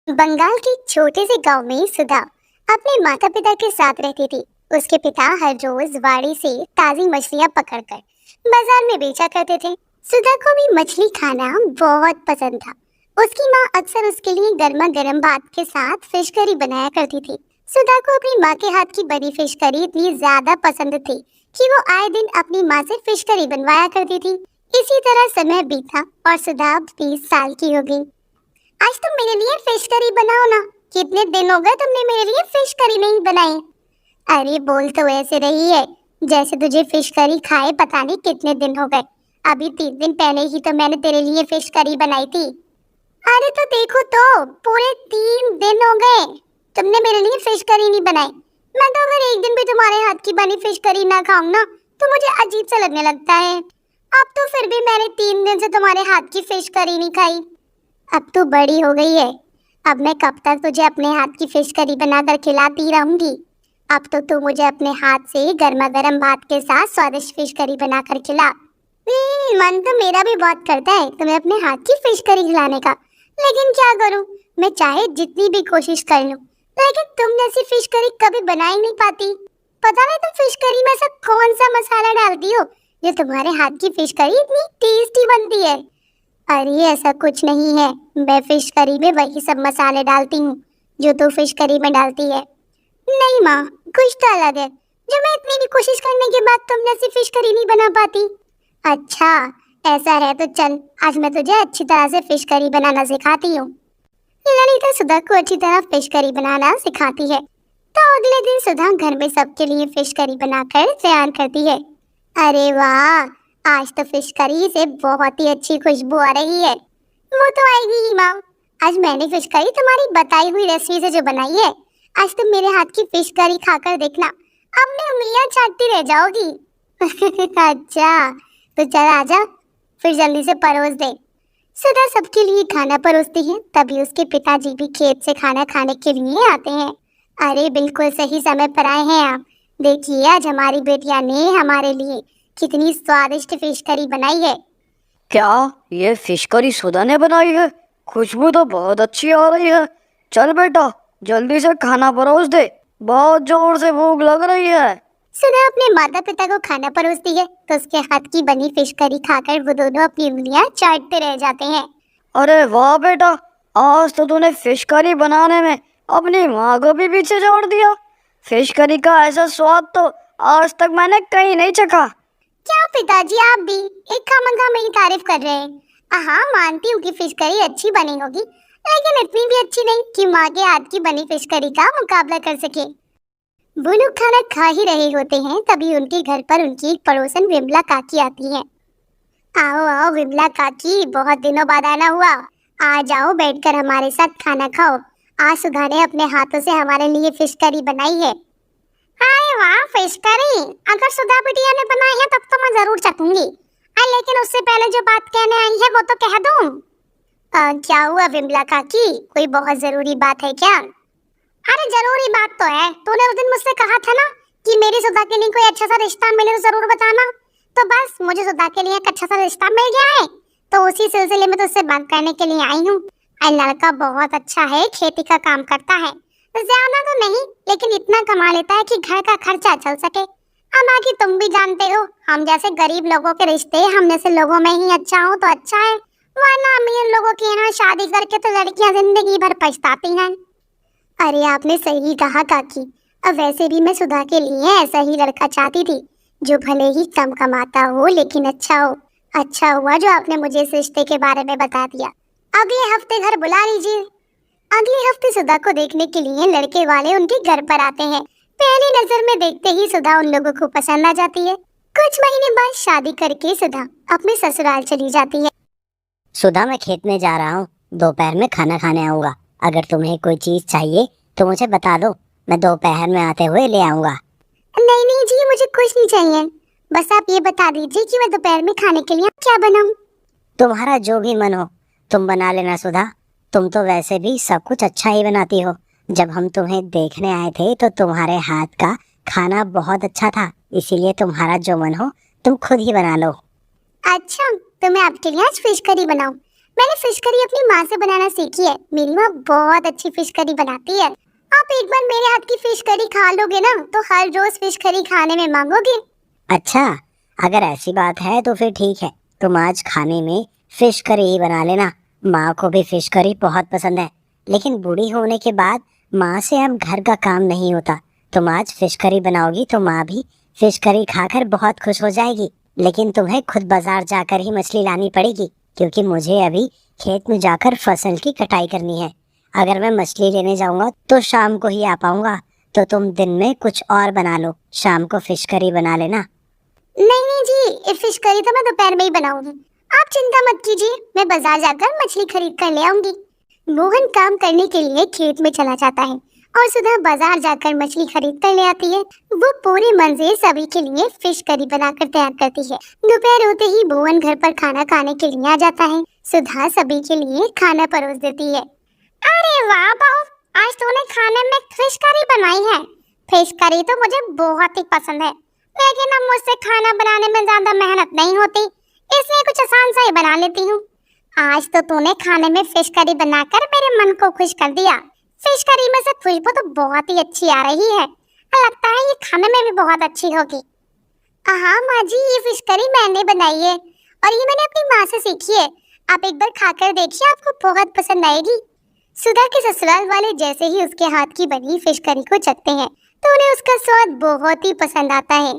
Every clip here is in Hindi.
बंगाल के छोटे से गांव में सुधा अपने माता पिता के साथ रहती थी। उसके पिता हर रोज वाड़ी से ताजी मछलियां पकड़कर बाजार में बेचा करते थे। सुधा को भी मछली खाना बहुत पसंद था। उसकी माँ अक्सर उसके लिए गर्मा गर्म भात के साथ फिश करी बनाया करती थी। सुधा को अपनी माँ के हाथ की बनी फिश करी इतनी ज्यादा पसंद थी कि वो आए दिन अपनी माँ से फिश करी बनवाया करती थी। इसी तरह समय बीता और सुधा 20 साल की हो गई। आज तुम मेरे लिए फिश करी बनाओ ना। कितने दिन हो गए तुमने मेरे लिए फिश करी नहीं बनाई। अरे बोल तो ऐसे रही है जैसे तुझे फिश करी खाए पता नहीं कितने दिन हो गए। अभी 3 दिन पहले ही तो मैंने तेरे लिए फिश करी बनाई थी। अरे तो देखो तो पूरे 3 दिन हो गए तुमने मेरे लिए फिश करी नहीं बनाई। मैं तो अगर एक दिन भी तुम्हारे हाथ की बनी फिश करी ना खाऊं ना तो मुझे अजीब सा लगने लगता है। अब तो फिर भी मैंने 3 दिन से तुम्हारे हाथ की फिश करी नहीं खाई। अब तो बड़ी हो गई है। अब मैं कब तक तुझे अपने हाथ की फिश करी बनाकर खिलाती रहूंगी। अब तो तू मुझे अपने हाथ से गर्मा गर्म भात के साथ स्वादिष्ट फिश करी बनाकर खिला। मन तो मेरा भी बहुत करता है तुम्हें अपने हाथ की फिश करी खिलाने का, लेकिन क्या करूं, मैं चाहे जितनी भी कोशिश कर लूं लेकिन तुम जैसी फिश करी कभी बना ही नहीं पाती। पता नहीं तुम फिश करी में ऐसा कौन सा मसाला डालती हो जो तुम्हारे हाथ की फिश करी इतनी टेस्टी बनती है। अरे ऐसा कुछ नहीं है, मैं फिश करी में वही सब मसाले डालती हूँ जो तू फिश करी में डालती है। नहीं माँ, कुछ तो अलग है जो मैं इतनी भी कोशिश करने के बाद तुम जैसी फिश करी नहीं बना पाती। अच्छा ऐसा है तो चल आज मैं तुझे अच्छी तरह से फिश करी बनाना सिखाती हूँ। ललिता सुधा को अच्छी तरह फिश करी बनाना सिखाती है। तो अगले दिन सुधा घर में सबके लिए फिश करी बनाकर तैयार करती है। अरे वाह, आज तो फिश करी से बहुत ही अच्छी खुशबू आ रही है। वो तो आएगी ही माँ। आज मैंने फिश करी तुम्हारी बताई हुई रेसिपी से जो बनाई है। आज तुम मेरे हाथ की फिश करी खाकर देखना, अपनी उंगलियां चाटती रह जाओगी। अच्छा तो चल आजा, फिर जल्दी से परोस दे। सुधा सबके लिए खाना परोसती है। तभी उसके पिताजी भी खेत से खाना खाने के लिए आते हैं। अरे बिल्कुल सही समय पर आए हैं आप। देखिए आज हमारी बेटिया ने हमारे लिए कितनी स्वादिष्ट फिश करी बनाई है। क्या ये फिश करी सुधा ने बनाई है? खुशबू तो बहुत अच्छी आ रही है। चल बेटा जल्दी से खाना परोस दे, बहुत जोर से भूख लग रही है। सुधा अपने माता पिता को खाना परोसती है तो उसके हाथ की बनी फिश करी खाकर वो दोनों अपनी उंगलियां चाटते रह जाते हैं। अरे वाह बेटा, आज तो तूने फिश करी बनाने में अपनी माँ को भी पीछे छोड़ दिया। फिश करी का ऐसा स्वाद तो आज तक मैंने कहीं नहीं चखा। क्या पिताजी आप भी एक खामखा मेरी तारीफ कर रहे हैं। हाँ मानती हूँ कि फिश करी अच्छी बनी होगी, लेकिन इतनी भी अच्छी नहीं कि माँ के हाथ की बनी फिश करी का मुकाबला कर सके। वो लोग खाना खा ही रहे होते हैं तभी उनके घर पर उनकी एक पड़ोसन विमला काकी आती है। आओ आओ विमला काकी, बहुत दिनों बाद आना हुआ। आ जाओ बैठकर हमारे साथ खाना खाओ। आज सुधा ने अपने हाथों से हमारे लिए फिश करी बनाई है। अरे वाह फिश करी, अगर सुधा बिटिया ने बनाई है तब तो मैं जरूर चखूंगी। लेकिन उससे पहले जो बात कहने आई है वो तो कह दूं। क्या हुआ विमला काकी, कोई बहुत जरूरी बात है क्या? अरे जरूरी बात तो है, तूने उस दिन मुझसे कहा था ना कि मेरी सुधा के लिए कोई अच्छा सा रिश्ता मिले तो जरूर बताना। तो बस मुझे सुधा के लिए एक अच्छा सा रिश्ता मिल गया है, तो उसी सिलसिले में तुझसे बात करने के लिए आई हूँ। लड़का बहुत अच्छा है, खेती का काम करता है, ज्यादा तो नहीं लेकिन इतना कमा लेता है कि घर का खर्चा चल सके। अब बाकी तुम भी जानते हो हम जैसे गरीब लोगों के रिश्ते हम जैसे लोगों में ही अच्छा हो तो अच्छा है, वरना अमीर लोगों के यहाँ शादी करके तो लड़कियां जिंदगी भर पछताती हैं। अरे आपने सही कहा काकी, अब वैसे भी मैं सुधा के लिए ऐसा ही लड़का चाहती थी जो भले ही कम कमाता हो लेकिन अच्छा हो। अच्छा हुआ जो आपने मुझे इस रिश्ते के बारे में बता दिया। अगले हफ्ते घर बुला लीजिए। अगले हफ्ते सुधा को देखने के लिए लड़के वाले उनके घर पर आते हैं। पहली नजर में देखते ही सुधा उन लोगों को पसंद आ जाती है। कुछ महीने बाद शादी करके सुधा अपने ससुराल चली जाती है। सुधा मैं खेत में जा रहा हूँ, दोपहर में खाना खाने आऊंगा। अगर तुम्हें कोई चीज चाहिए तो मुझे बता दो, मैं दोपहर में आते हुए ले आऊंगा। नहीं नहीं जी, मुझे कुछ नहीं चाहिए, बस आप ये बता दीजिए कि मैं दोपहर में खाने के लिए क्या बनाऊं। तुम्हारा जो भी मन हो तुम बना लेना सुधा, तुम तो वैसे भी सब कुछ अच्छा ही बनाती हो। जब हम तुम्हें देखने आए थे तो तुम्हारे हाथ का खाना बहुत अच्छा था, इसीलिए तुम्हारा जो मन हो तुम खुद ही बना लो। अच्छा तो मैं आपके लिए आज फिश करी बनाऊं। मैंने फिश करी अपनी माँ से बनाना सीखी है। मेरी माँ बहुत अच्छी फिश करी बनाती है। आप एक बार मेरे हाथ की फिश करी खा लोगे ना तो हर रोज फिश करी खाने में मांगोगे। अच्छा, अगर ऐसी बात है तो फिर ठीक है, तुम आज खाने में फिश करी ही बना लेना। माँ को भी फिश करी बहुत पसंद है, लेकिन बूढ़ी होने के बाद माँ से अब घर का काम नहीं होता। तुम आज फिश करी बनाओगी तो माँ भी फिश करी खाकर बहुत खुश हो जाएगी। लेकिन तुम्हें खुद बाजार जाकर ही मछली लानी पड़ेगी, क्योंकि मुझे अभी खेत में जाकर फसल की कटाई करनी है। अगर मैं मछली लेने जाऊंगा तो शाम को ही आ पाऊंगा, तो तुम दिन में कुछ और बना लो, शाम को फिश करी बना लेना। नहीं नहीं जी, ये फिश करी तो मैं दोपहर में ही बनाऊंगी। आप चिंता मत कीजिए, मैं बाजार जाकर मछली खरीद कर ले आऊंगी। मोहन काम करने के लिए खेत में चला जाता है और सुधा बाजार जाकर मछली खरीद कर ले आती है। वो पूरे मन से सभी के लिए फिश करी बनाकर तैयार करती है। दोपहर होते ही मोहन घर पर खाना खाने के लिए आ जाता है। सुधा सभी के लिए खाना परोस देती है। अरे वाह बहू, आज तूने खाने में फिश करी बनाई है। फिश करी तो मुझे बहुत ही पसंद है, लेकिन अब मुझसे खाना बनाने में ज्यादा मेहनत नहीं होती, इसलिए कुछ आसान सा ही बना लेती हूँ। आज तो तूने खाने में फिश करी बनाकर मेरे मन को खुश कर दिया। फिश करी में से खुशबू तो बहुत ही अच्छी आ रही है। लगता है ये खाने में भी बहुत अच्छी होगी। हाँ माँ जी, ये फिश करी मैंने बनाई है और ये मैंने अपनी माँ से सीखी है। आप एक बार खाकर देखिए, आपको बहुत पसंद आएगी। सुधा के ससुराल वाले जैसे ही उसके हाथ की बनी फिश करी को चखते हैं तो उन्हें उसका स्वाद बहुत ही पसंद आता है।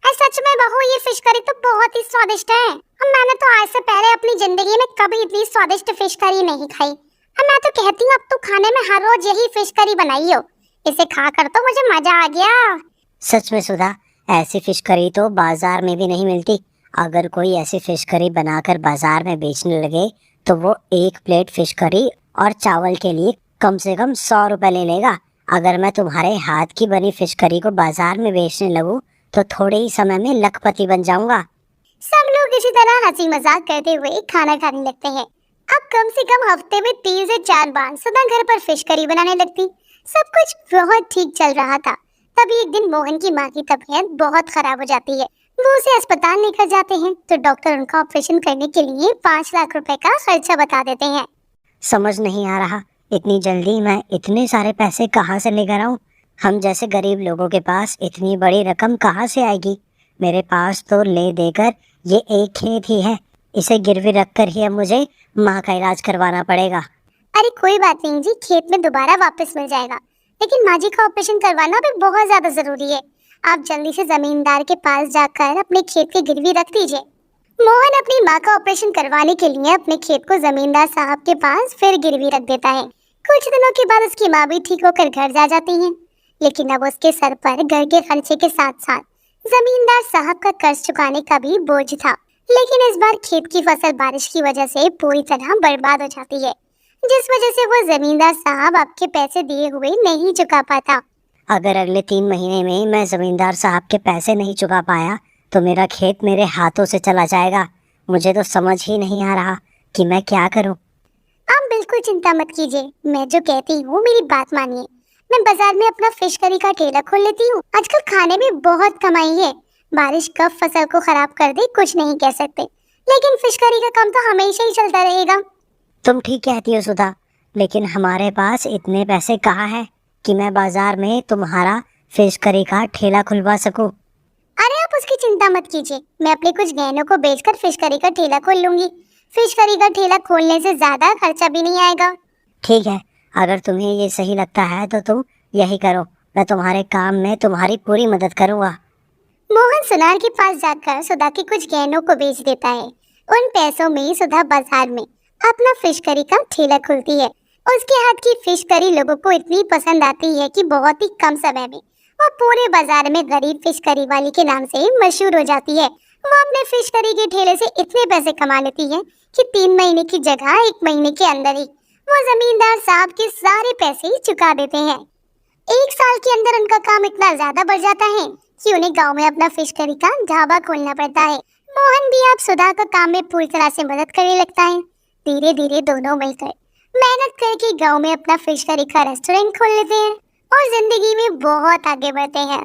सच में बहू, ये फिश करी तो बहुत ही स्वादिष्ट है। मैंने तो आज से पहले अपनी जिंदगी में कभी इतनी स्वादिष्ट फिश करी नहीं खाई। मैं तो कहती हूँ अब तो खाने में हर रोज यही फिश करी बनाई हो। इसे खाकर तो मुझे मजा आ गया। सच में सुधा, ऐसी फिश करी तो बाजार में भी नहीं मिलती। अगर कोई ऐसी फिश करी बनाकर बाजार में बेचने लगे तो वो एक प्लेट फिश करी और चावल के लिए कम से कम 100 रुपए ले लेगा। अगर मैं तुम्हारे हाथ की बनी फिश करी को बाजार में बेचने लगूं तो थोड़े ही समय में लखपति बन जाऊंगा। सब लोग इसी तरह हंसी मजाक करते हुए खाना खाने लगते हैं। अब कम से कम हफ्ते में 3 से 4 बार सुधा घर पर फिश करी बनाने लगती। सब कुछ बहुत ठीक चल रहा था। तभी एक दिन मोहन की माँ की तबीयत बहुत खराब हो जाती है। वो उसे अस्पताल लेकर जाते हैं तो डॉक्टर उनका ऑपरेशन करने के लिए 5 लाख रुपए का खर्चा बता देते हैं। समझ नहीं आ रहा, इतनी जल्दी मैं इतने सारे पैसे कहाँ से लेकर आऊं? हम जैसे गरीब लोगों के पास इतनी बड़ी रकम कहाँ से आएगी? मेरे पास तो ले देकर ये एक खेत ही है, इसे गिरवी रखकर ही अब मुझे माँ का इलाज करवाना पड़ेगा। अरे कोई बात नहीं जी, खेत में दोबारा वापस मिल जाएगा, लेकिन माँ जी का ऑपरेशन करवाना भी बहुत ज्यादा जरूरी है। आप जल्दी से जमींदार के पास जाकर अपने खेत की गिरवी रख दीजिए। मोहन अपनी माँ का ऑपरेशन करवाने के लिए अपने खेत को जमींदार साहब के पास फिर गिरवी रख देता है। कुछ दिनों के बाद उसकी माँ भी ठीक होकर घर जा जाती है, लेकिन अब उसके सर पर घर के खर्चे के साथ साथ जमींदार साहब का कर्ज चुकाने का भी बोझ था। लेकिन इस बार खेत की फसल बारिश की वजह से पूरी तरह बर्बाद हो जाती है, जिस वजह से वो जमींदार साहब आपके पैसे दिए हुए नहीं चुका पाता। अगर अगले 3 महीने में मैं जमींदार साहब के पैसे नहीं चुका पाया तो मेरा खेत मेरे हाथों से चला जाएगा। मुझे तो समझ ही नहीं आ रहा कि मैं क्या करूं। आप बिल्कुल चिंता मत कीजिए, मैं जो कहती हूँ मेरी बात मानिए। मैं बाजार में अपना फिश करी का ठेला खोल लेती हूँ। आजकल खाने में बहुत कमाई है। बारिश कब फसल को खराब कर दे कुछ नहीं कह सकते, लेकिन फिश करी का काम तो हमेशा ही चलता रहेगा। तुम ठीक कहती हो सुधा, लेकिन हमारे पास इतने पैसे कहाँ हैं कि मैं बाजार में तुम्हारा फिश करी का ठेला खुलवा सकूं। अरे आप उसकी चिंता मत कीजिए, मैं अपने कुछ गहनों को बेचकर फिश करी का ठेला खोल लूंगी। फिश करी का ठेला खोलने से ज्यादा खर्चा भी नहीं आएगा। ठीक है, अगर तुम्हें ये सही लगता है तो तुम यही करो। मैं तुम्हारे काम में तुम्हारी पूरी मदद करूंगा। मोहन सुनार के पास जाकर सुधा के कुछ गहनों को बेच देता है। उन पैसों में सुधा बाजार में अपना फिश करी का ठेला खोलती है। उसके हाथ की फिश करी लोगों को इतनी पसंद आती है कि बहुत ही कम समय में वो पूरे बाजार में गरीब फिश करी वाली के नाम से मशहूर हो जाती है। वो अपने फिश करी के ठेले से इतने पैसे कमा लेती है कि 3 महीने की जगह 1 महीने के अंदर ही वो जमींदार साहब के सारे पैसे चुका देते हैं। 1 साल के अंदर उनका काम इतना ज्यादा बढ़ जाता है कि उन्हें गांव में अपना फिश करी का ढाबा खोलना पड़ता है। मोहन भी अब सुधा का काम में पूरी तरह से मदद करने लगता है। धीरे धीरे दोनों मिलकर मेहनत करके गांव में अपना फिश करी का रेस्टोरेंट खोल लेते हैं और जिंदगी में बहुत आगे बढ़ते हैं।